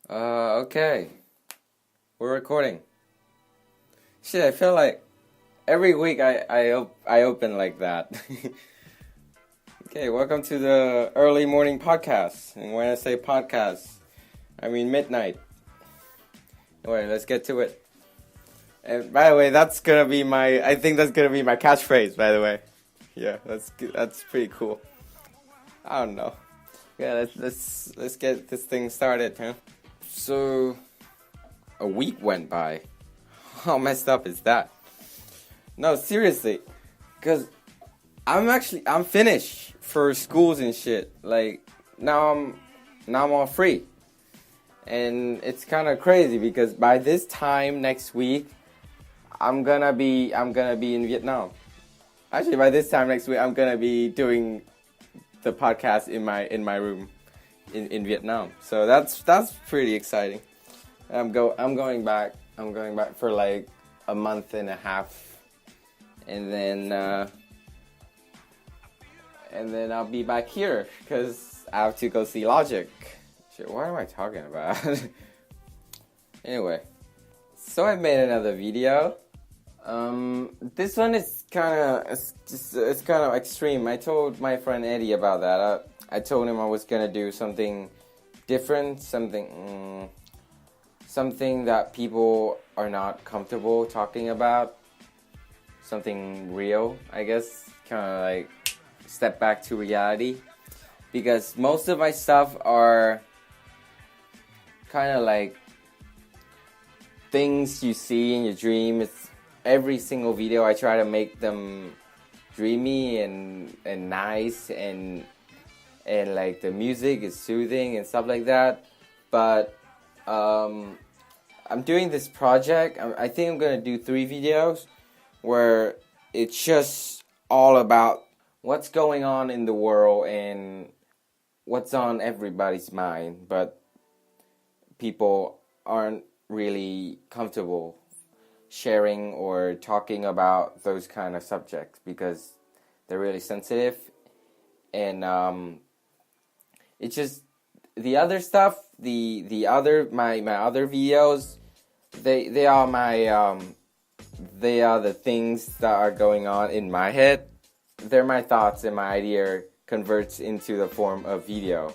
Okay. We're recording. Shit, I feel like every week I open like that. Okay, welcome to the early morning podcast. And when I say podcast, I mean midnight. Anyway, let's get to it. And by the way, I think that's gonna be my catchphrase, by the way. Yeah, that's pretty cool. I don't know. Yeah, let's get this thing started, huh? So, a week went by. How messed up is that? No, seriously, cause I'm finished for schools and shit. Like now I'm all free, and it's kind of crazy because by this time next week, I'm gonna be in Vietnam. Actually, by this time next week, I'm gonna be doing the podcast in my room in Vietnam. So that's pretty exciting. I'm going back. I'm going back for like a month and a half, and then I'll be back here because I have to go see Logic. Shit, what am I talking about? Anyway, so I made another video. This one is kind of extreme. I told my friend Eddie about that. I told him I was gonna do something different, something that people are not comfortable talking about, something real, I guess, kind of like step back to reality, because most of my stuff are kind of like things you see in your dream. It's every single video I try to make them dreamy and nice and like the music is soothing and stuff like that. But I'm doing this project. I think I'm gonna do 3 videos where it's just all about what's going on in the world and what's on everybody's mind, but people aren't really comfortable sharing or talking about those kind of subjects because they're really sensitive. And it's just the other stuff, my other videos, they are the things that are going on in my head. They're my thoughts, and my idea converts into the form of video.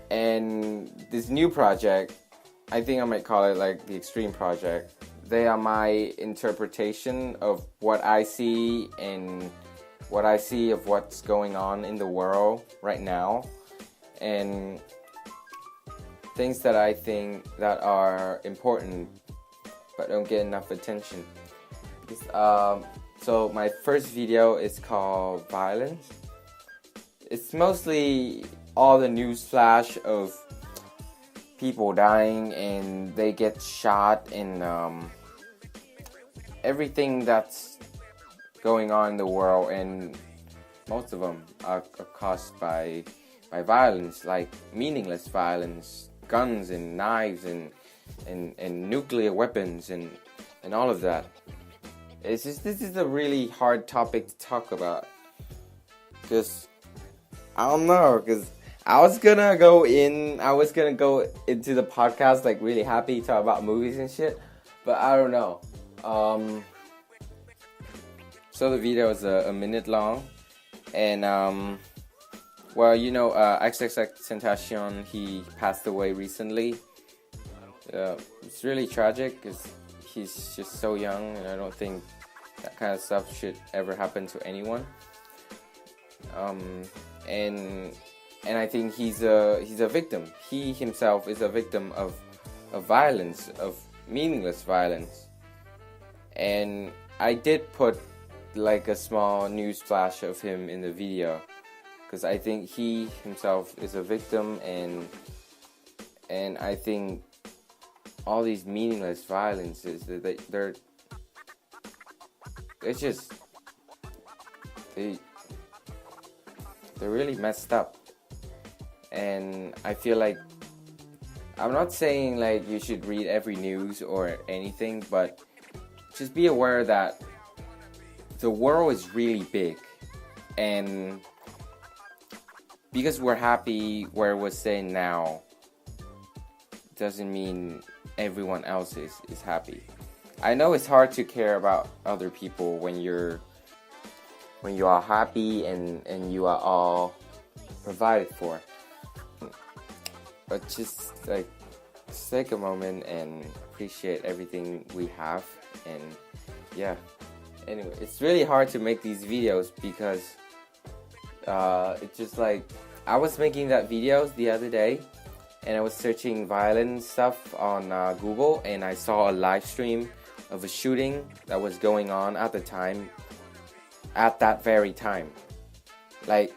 And this new project, I think I might call it like the Extreme Project. They are my interpretation of what I see and what I see of what's going on in the world right now, and things that I think that are important but don't get enough attention. So my first video is called Violence. It's mostly all the news flash of people dying and they get shot, and everything that's going on in the world, and most of them are caused by violence, like meaningless violence, guns and knives and nuclear weapons and all of that. This is a really hard topic to talk about, because I don't know, because I was gonna go into the podcast like really happy, talk about movies and shit, but I don't know. So the video is a minute long, and well, you know, XXXTentacion, he passed away recently. It's really tragic because he's just so young, and I don't think that kind of stuff should ever happen to anyone. And I think he's a victim. He himself is a victim of violence, of meaningless violence. And I did put like a small news flash of him in the video, because I think he himself is a victim, and I think all these meaningless violences, they're really messed up. And I feel like, I'm not saying like you should read every news or anything, but just be aware that the world is really big, and because we're happy where we're staying now, doesn't mean everyone else is happy. I know it's hard to care about other people when you are happy and you are all provided for. But just like take a moment and appreciate everything we have. And yeah, anyway, it's really hard to make these videos because it's just like I was making that videos the other day and I was searching violent stuff on Google, and I saw a live stream of a shooting that was going on at the time, at that very time. Like,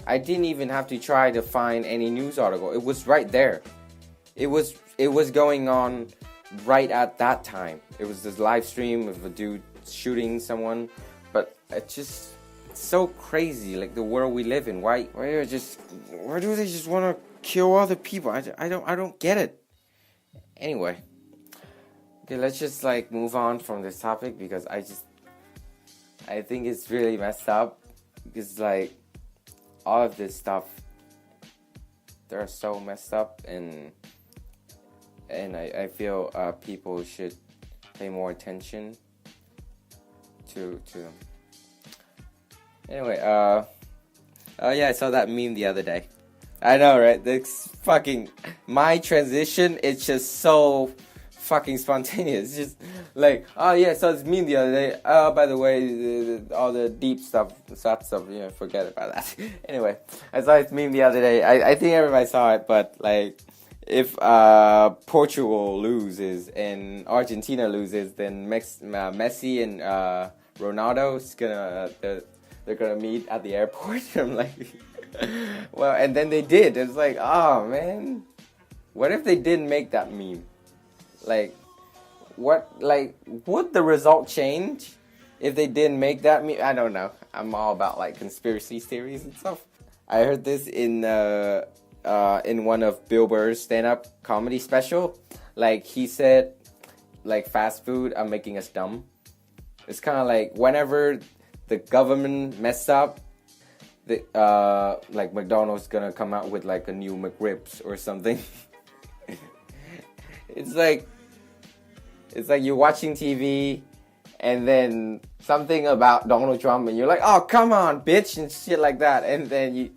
I didn't even have to try to find any news article. It was right there. It was going on right at that time. It was this live stream of a dude shooting someone, but it's just so crazy, like the world we live in. Why do they just want to kill other people? I don't get it. Anyway, okay, let's just like move on from this topic because I think it's really messed up because like all of this stuff, they're so messed up, and I feel people should pay more attention to them. Anyway, yeah, I saw that meme the other day. I know, right? This fucking my transition. It's just so fucking spontaneous. It's just like, oh yeah, so it's meme the other day. Oh, by the way, all the deep stuff, sad stuff, forget about that. Anyway, I saw this meme the other day. I think everybody saw it, but like, if Portugal loses and Argentina loses, then Messi and Ronaldo's they're gonna meet at the airport. I'm like, well, and then they did. It's like, oh man, what if they didn't make that meme? Like, would the result change if they didn't make that meme? I don't know. I'm all about like conspiracy theories and stuff. I heard this in one of Bill Burr's stand-up comedy special. Like, he said, like, fast food are making us dumb. It's kind of like whenever the government messed up, like McDonald's gonna come out with like a new McRibs or something. It's like you're watching TV and then something about Donald Trump and you're like, oh come on, bitch, and shit like that, and then you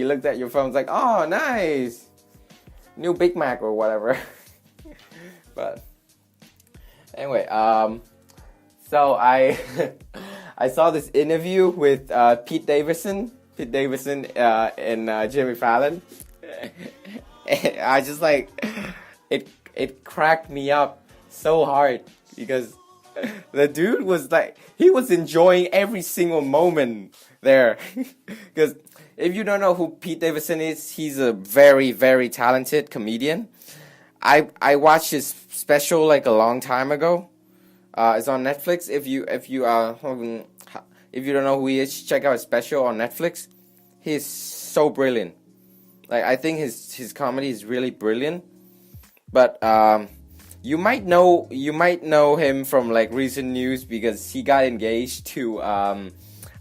looked at your phone, it's like, oh nice, new Big Mac or whatever. But anyway, so I saw this interview with Pete Davidson and Jimmy Fallon. I just like it cracked me up so hard because the dude was like, he was enjoying every single moment there. Because if you don't know who Pete Davidson is, he's a very, very talented comedian. I watched his special like a long time ago. It's on Netflix. If you don't know who he is, check out his special on Netflix. He's so brilliant. Like, I think his comedy is really brilliant. But you might know him from like recent news because he got engaged to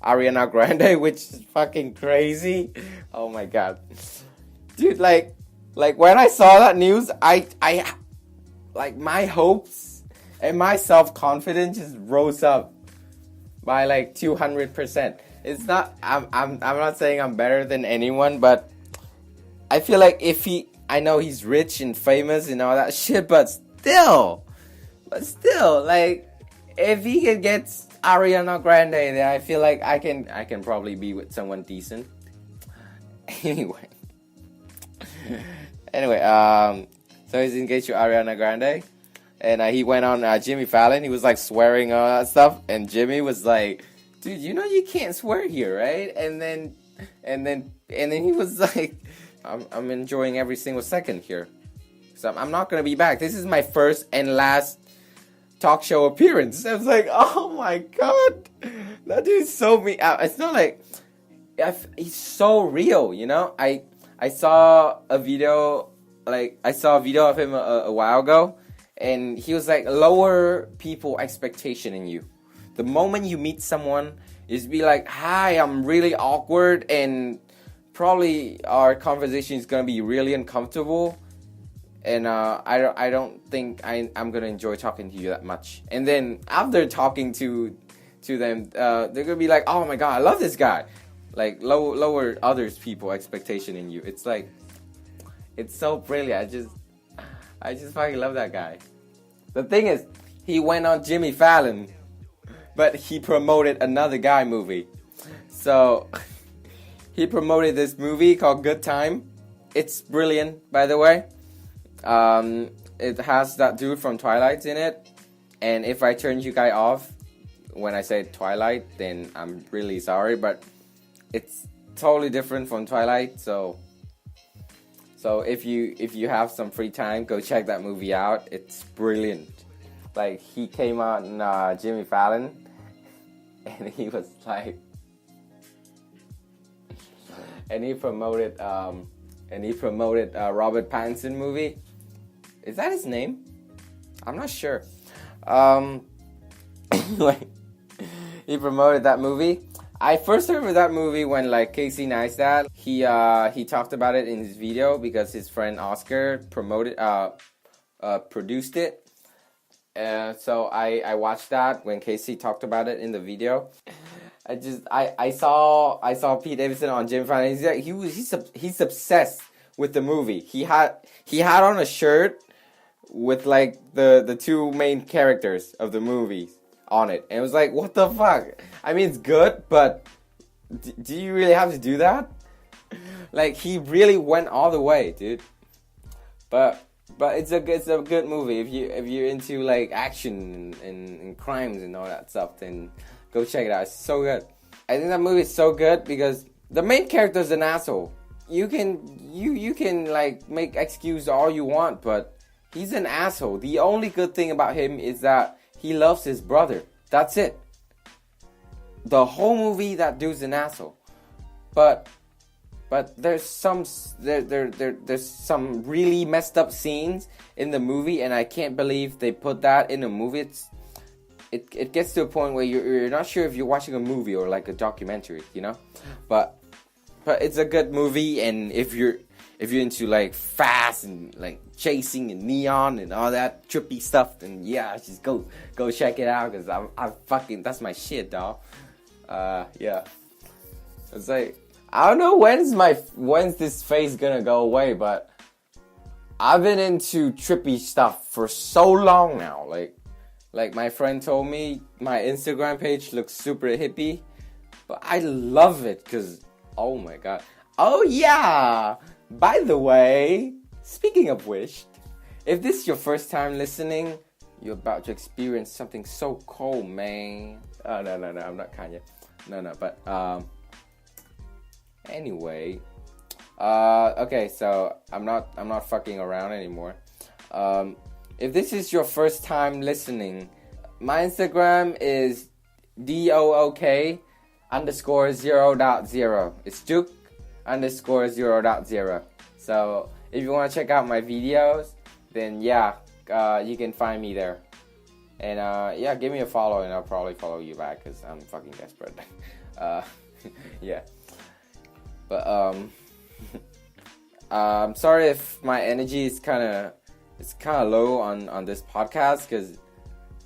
Ariana Grande, which is fucking crazy. Oh my god, dude! Like when I saw that news, I like my hopes and my self-confidence just rose up by like 200%. It's not. I'm not saying I'm better than anyone, but I feel like I know he's rich and famous and all that shit, but still, like, if he can get Ariana Grande, then I feel like I can probably be with someone decent. Anyway, so he's engaged to Ariana Grande, and he went on Jimmy Fallon. He was like swearing all that stuff, and Jimmy was like, "Dude, you know you can't swear here, right?" And then he was like, I'm enjoying every single second here. So I'm not going to be back. This is my first and last talk show appearance. I was like, oh my god. That dude's so mean. It's not like, he's so real, you know? I saw a video of him a while ago, and he was like, lower people expectation in you. The moment you meet someone, is be like, hi, I'm really awkward, and probably our conversation is going to be really uncomfortable, and I don't think I'm gonna enjoy talking to you that much. And then after talking to them, they're gonna be like, oh my god, I love this guy. Like lower others people expectation in you. It's like, it's so brilliant. I just fucking love that guy. The thing is, he went on Jimmy Fallon, but he promoted another guy movie. So he promoted this movie called Good Time. It's brilliant, by the way. It has that dude from Twilight in it. And if I turned you guys off when I say Twilight, then I'm really sorry. But it's totally different from Twilight. So if you have some free time, go check that movie out. It's brilliant. Like, he came on Jimmy Fallon, and he was like, and he promoted Robert Pattinson movie. Is that his name? I'm not sure. Anyway, he promoted that movie. I first heard of that movie when, like, Casey Neistat, he talked about it in his video because his friend Oscar produced it. So I watched that when Casey talked about it in the video. I saw Pete Davidson on Jimmy Fallon. He's obsessed with the movie. He had on a shirt with like the two main characters of the movie on it, and it was like, what the fuck? I mean, it's good, but do you really have to do that? Like, he really went all the way, dude. But it's a good movie if you're into like action and crimes and all that stuff. Then go check it out. It's so good. I think that movie is so good because the main character is an asshole. You can like make excuse all you want, but he's an asshole. The only good thing about him is that he loves his brother. That's it. The whole movie, that dude's an asshole. But there's some there's some really messed up scenes in the movie, and I can't believe they put that in a movie. It gets to a point where you're not sure if you're watching a movie or like a documentary, you know. But it's a good movie, and if you're into like fast and like chasing and neon and all that trippy stuff, then yeah, just go check it out, because I fucking, that's my shit, dog. Yeah, it's like, I don't know when's this phase gonna go away, but I've been into trippy stuff for so long now. Like my friend told me, my Instagram page looks super hippie, but I love it because, oh my god. Oh yeah, by the way, speaking of which, if this is your first time listening, you're about to experience something so cool, man. Oh, no, I'm not Kanye. No, but anyway, okay, so I'm not fucking around anymore. If this is your first time listening, my Instagram is DOOK _0.0. It's Duke _0.0. So if you want to check out my videos, then yeah, you can find me there. And yeah, give me a follow, and I'll probably follow you back because I'm fucking desperate. Yeah. But I'm sorry if my energy is kind of low on this podcast because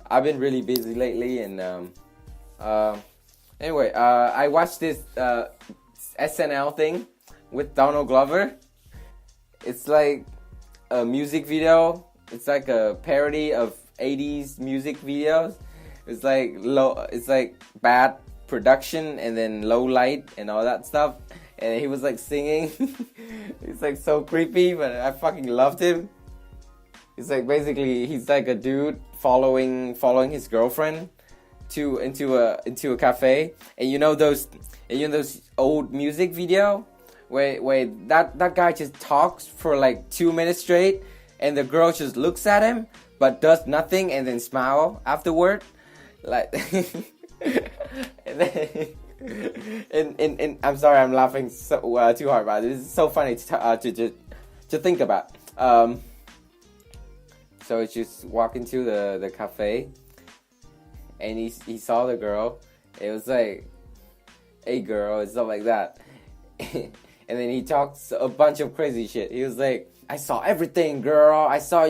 I've been really busy lately. And anyway, I watched this SNL thing with Donald Glover. It's like a music video. It's like a parody of 80s music videos. It's like bad production and then low light and all that stuff. And he was like singing. It's like so creepy, but I fucking loved him. It's like basically he's like a dude following his girlfriend into a cafe. And you know those old music video where that guy just talks for like 2 minutes straight, and the girl just looks at him but does nothing and then smile afterward, like. And then, and I'm sorry, I'm laughing so too hard, but this is so funny to think about. So he just walked into the cafe, and he saw the girl. It was like, "Hey girl," and stuff like that. And then he talks a bunch of crazy shit. He was like, I saw everything, girl. I saw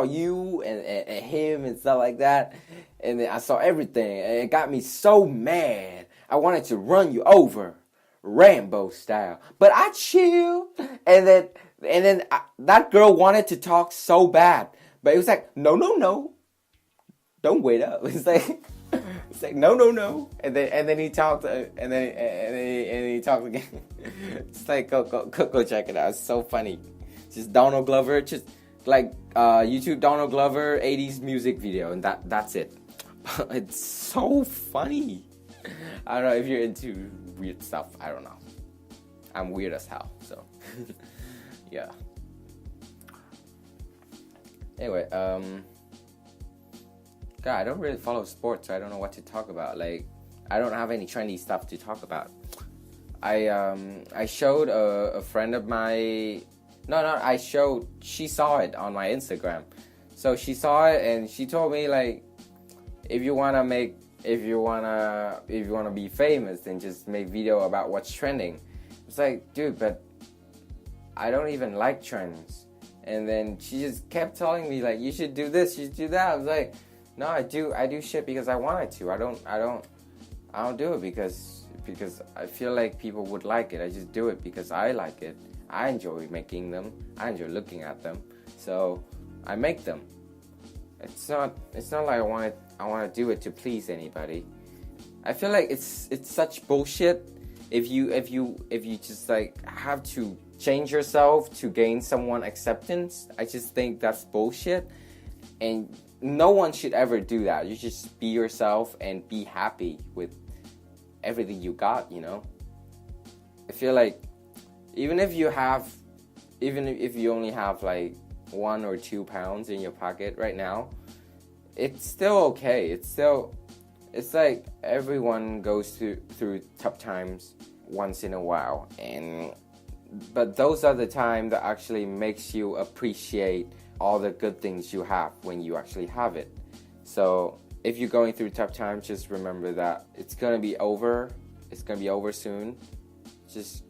you and him and stuff like that, and then I saw everything, and it got me so mad. I wanted to run you over, Rambo style. But I chilled, and then that girl wanted to talk so bad, but it was like, no, no, no, don't wait up. It's like no, and then he talked, and he talked again. It's like go check it out. It's so funny. Just Donald Glover, just like YouTube Donald Glover 80s music video, and that's it. It's so funny. I don't know if you're into weird stuff. I don't know. I'm weird as hell, so yeah. Anyway, God, I don't really follow sports, so I don't know what to talk about. Like, I don't have any trendy stuff to talk about. I showed a friend of my. She saw it on my Instagram. So she saw it and she told me, like, if you wanna be famous, then just make video about what's trending. It's like, dude, but I don't even like trends. And then she just kept telling me, like, you should do this, you should do that. I was like, no, I do shit because I wanted to. I don't do it because I feel like people would like it. I just do it because I like it. I enjoy making them. I enjoy looking at them. So I make them. It's not like I want to do it to please anybody. I feel like it's such bullshit if you just like have to change yourself to gain someone acceptance. I just think that's bullshit, and no one should ever do that. You just be yourself and be happy with everything you got, you know? I feel like even if you only have like 1 or 2 pounds in your pocket right now, it's still okay. It's like everyone goes through tough times once in a while, but those are the time that actually makes you appreciate all the good things you have when you actually have it. So if you're going through tough times, just remember that it's gonna be over. It's gonna be over soon. Just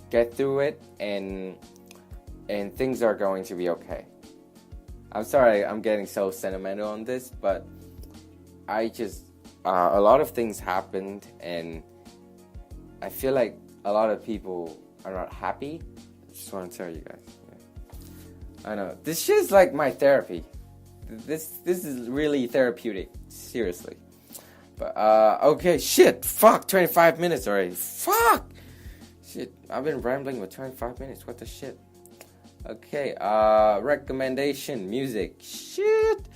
get through it, and things are going to be okay. I'm sorry I'm getting so sentimental on this, but I just a lot of things happened, and I feel like a lot of people are not happy. I just want to tell you guys. I know this shit is like my therapy. This is really therapeutic, seriously. But okay, shit, fuck, 25 minutes already. Fuck, shit, I've been rambling for 25 minutes. What the shit? Okay, recommendation music. Shit,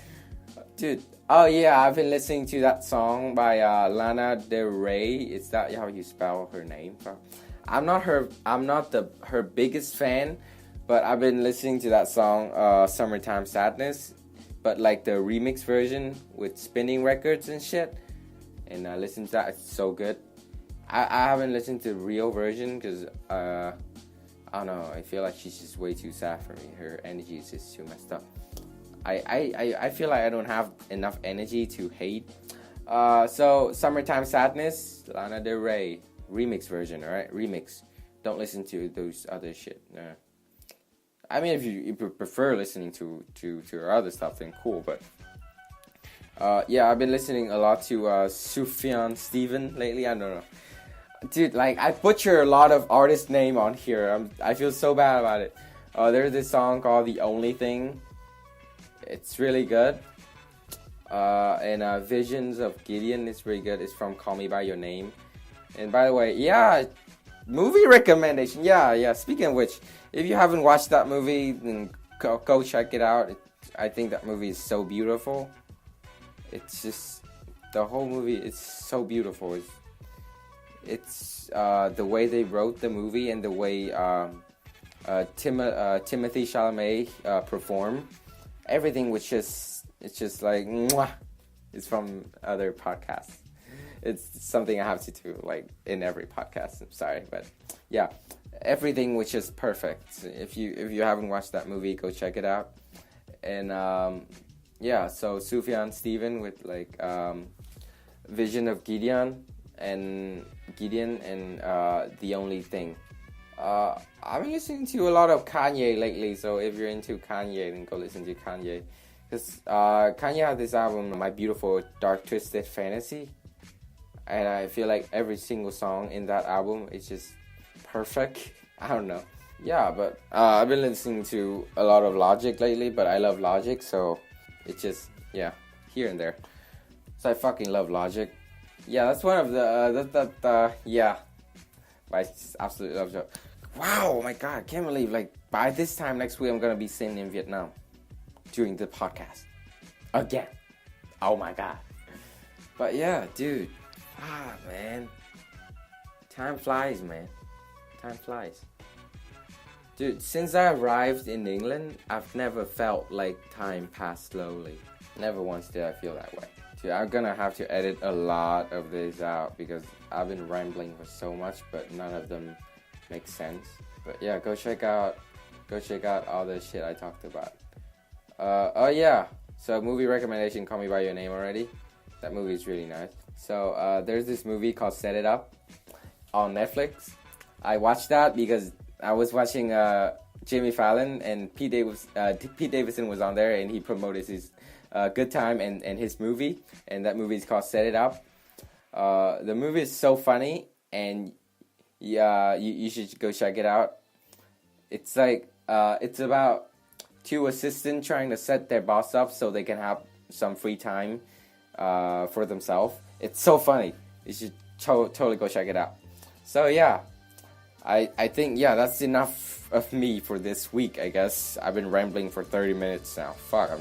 dude. Oh yeah, I've been listening to that song by Lana Del Rey. Is that how you spell her name? I'm not her biggest fan. But I've been listening to that song, Summertime Sadness, but like the remix version with spinning records and shit. And I listened to that, it's so good. I haven't listened to the real version because, I don't know, I feel like she's just way too sad for me. Her energy is just too messed up. I feel like I don't have enough energy to hate. So, Summertime Sadness, Lana Del Rey, remix version, alright? Remix. Don't listen to those other shit, nah. I mean, if you prefer listening to her other stuff, then cool. But yeah, I've been listening a lot to Sufjan Stevens lately. I don't know, dude. Like, I butcher a lot of artist name on here. I feel so bad about it. There's this song called "The Only Thing." It's really good. And Visions of Gideon is really good. It's from Call Me by Your Name. And by the way, yeah, movie recommendation. Yeah. Speaking of which, if you haven't watched that movie, then go check it out. I think that movie is so beautiful. It's just, the whole movie is so beautiful. It's the way they wrote the movie and the way Timothy Chalamet performed. Everything was just, it's just like, mwah. It's from other podcasts. It's something I have to do, like, in every podcast. I'm sorry, but yeah. Everything was just perfect. If you haven't watched that movie, go check it out. And yeah, so Sufjan Stevens with like Vision of Gideon and The Only Thing. I've been listening to a lot of Kanye lately, so if you're into Kanye, then go listen to Kanye. Because Kanye had this album, My Beautiful Dark Twisted Fantasy, and I feel like every single song in that album is just perfect. I don't know. Yeah, but I've been listening to a lot of Logic lately, but I love Logic, so it's just, yeah, here and there. So I fucking love Logic. Yeah, that's one of the, yeah. I just absolutely love it. Wow, oh my god, I can't believe, like, by this time next week I'm gonna be sitting in Vietnam doing the podcast. Again. Oh my god. But yeah, dude. Man. Time flies, man. Time flies. Dude, since I arrived in England, I've never felt like time passed slowly. Never once did I feel that way. Dude, I'm gonna have to edit a lot of this out because I've been rambling for so much, but none of them make sense. But yeah, go check out all the shit I talked about. Oh yeah, so movie recommendation, Call Me By Your Name already. That movie is really nice. So there's this movie called Set It Up on Netflix. I watched that because I was watching Jimmy Fallon and Pete Davidson was on there and he promoted his Good Time and his movie, and that movie is called Set It Up. The movie is so funny, and yeah, you should go check it out. It's like it's about two assistants trying to set their boss up so they can have some free time for themselves. It's so funny. You should totally go check it out. So yeah, I think yeah, that's enough of me for this week. I guess I've been rambling for 30 minutes now. Fuck,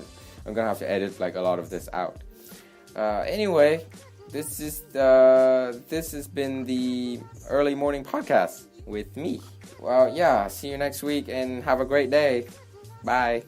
I'm gonna have to edit like a lot of this out. Anyway, this has been the early morning podcast with me. Well, yeah, see you next week and have a great day. Bye.